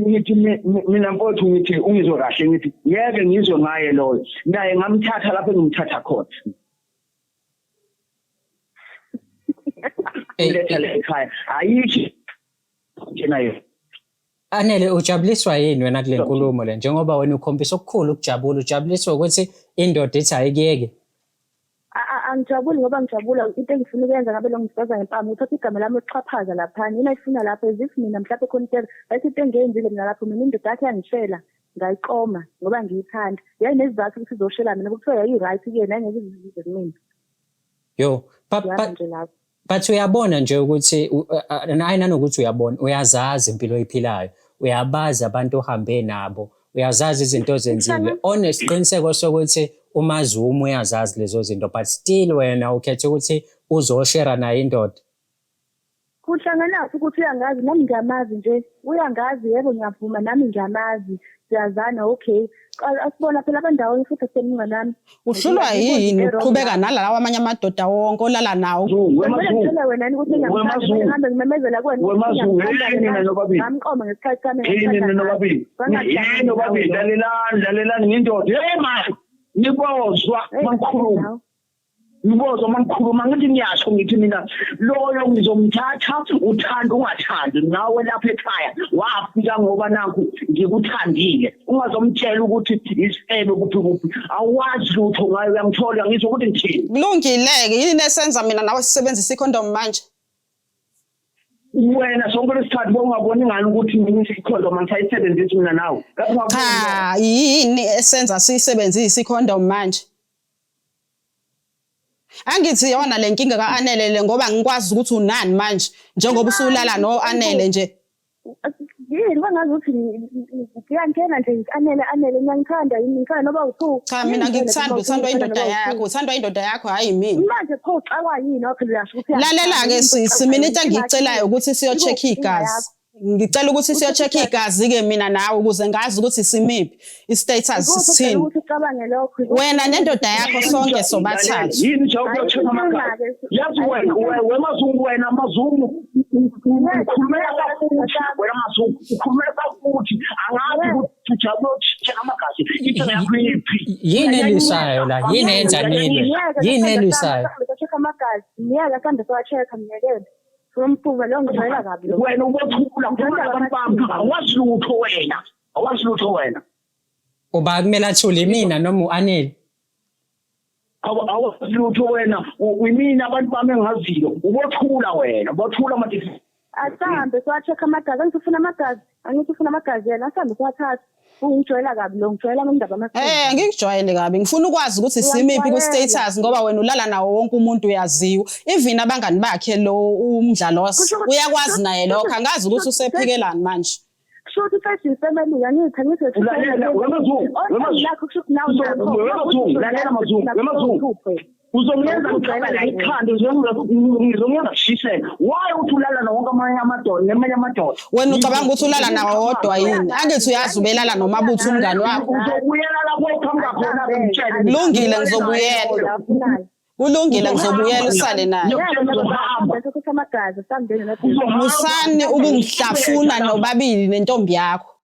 ngithi mina mfowethu ngithi ungizwe kahle ngithi ngeke ngizwe ngaye loyo naye ngamthatha lapho engimthatha khona letha le ekhaya ayithi nayo Anele ujabuliswa yini wena kule nkulumo le njengoba wena ukhombisa okukhulu ukujabula ujabuliswa ukuthi indoda ethi ayikeke angijabuli ngoba ngijabula into engifuna ukuyenza ngabe lo ngisibaza ngempama uthatha igama lami lokuxhaphaza lapha yini ayifuna lapha ezif mina mhlawumbe khona into bathi into engenzile mina lapho mina indoda yakhe yangishela ngayiqoma ngoba ngiyithanda yayi nezizathu ukuthi izoshela mina kuthiwa yayi right kuyena ngeke izizwe kumina yo but uyabona nje ukuthi nayi nanokuthi uyabona uyazazi impilo oyiphilayo uyabazi abantu ohambe nabo uyazazi izinto ozenzile onesiqiniseko sokuthi uMaZuma uyazazi lezo zinto but still wena ukhethe ukuthi uzoshare naye indoda kuhlangana ukuthi uyangazi nami ngiyamazi nje uyangazi yebo ngiyavuma nami ngiyamazi siyazana okay asibona phela abandawo futhi asemnqa nami uhlulwa yini uqhubeka nalalawa amanye amadoda wonke olala nawo wena ukuthi ngihambe ngimemezela kuwena ngamqoma ngesikhathi sami yini nobabili lalelani ngindoda hey manje nibozwa mangikhuluma ngibozwa mangikhuluma ngithi ngiyasho ngithi mina loyo ngizomthatha uthanda ungathandi nawe lapha ekhaya wafika ngoba nakho ngikuthandile ungazomtshela ukuthi isebe kuphi awazi lutho ngayo uyangithola ngizwe ukuthi ngithini kulungileke yini esenza mina nawe sisebenzisa icondom manje wena sonke lesikhathi bongaboni ngani ukuthi mina icondom angisayisebenzisi mina nawe cha yini esenza sisebenzisa icondom manje Angithi yona le nkinga kaAnele ngoba ngikwazi ukuthi unani manje njengoba usulala noAnele nje yini bangazi ukuthi ngiyangena nje Anele ngiyangithanda yini ngithanda noba uthu cha mina ngikuthanda uthandwa indoda yakho uthandwa indoda yakho hayi mina manje pho xakwa yini phela yasho ukuthi lalela ke sisi mina into engicelayo ukuthi siyo-check igazi ngicela ukuthi siyo-check igazi ke mina nawe ukuze ngazi ukuthi simiphi i-status sithini wena nendoda yakho sonke sobathathu yini nje uyocheck amagazi yazi wena maZungu ukhulumela futhi angazi ukuthi ujabuliswa amagazi into yakho iphi yini elisayo la yini yenza nini yini elisayo check amagazi ngiyala kambe sowa-check mnyekela Umpuva lo ngijwayela kabi lo. Wena ubothula ngithanda abantwana. Awazi lutho wena. Uba kumele athule mina noma uAnele. Awazi lutho wena. Uyimina abantu bami engaziyo. Ubothula wena. Ubothula manje. Asambe sowa-check amagazi angithi ufuna amagazi yena asambe sowathatha. Ungijwayela kabi lo ngijwayela ngindaba amagazi. Ngikujwayele kabi ngifuna ukwazi ukuthi simiphi ku status ngoba wena ulala nawo wonke umuntu uyaziwa even abangani bakhe lo umdlalo uyakwazi naye lokho angazi ukuthi usephikelani manje Shothi first family yangithi wemazungu uzongenza ngicela la ikhanda ngizongenza shisela why uthulala na wonke amanye amadoda nemanye amadoda wena ucabanga ukuthi ulala nawo wodwa yini angithi uyazi ubelala nomabutho umngani wakho uzobuyela lapho uqhamuka khona ngitshela kulungile ngizobuyela kulungile ngizobuyela usale naye musani ukungihlafuna nobabili nentombi yakho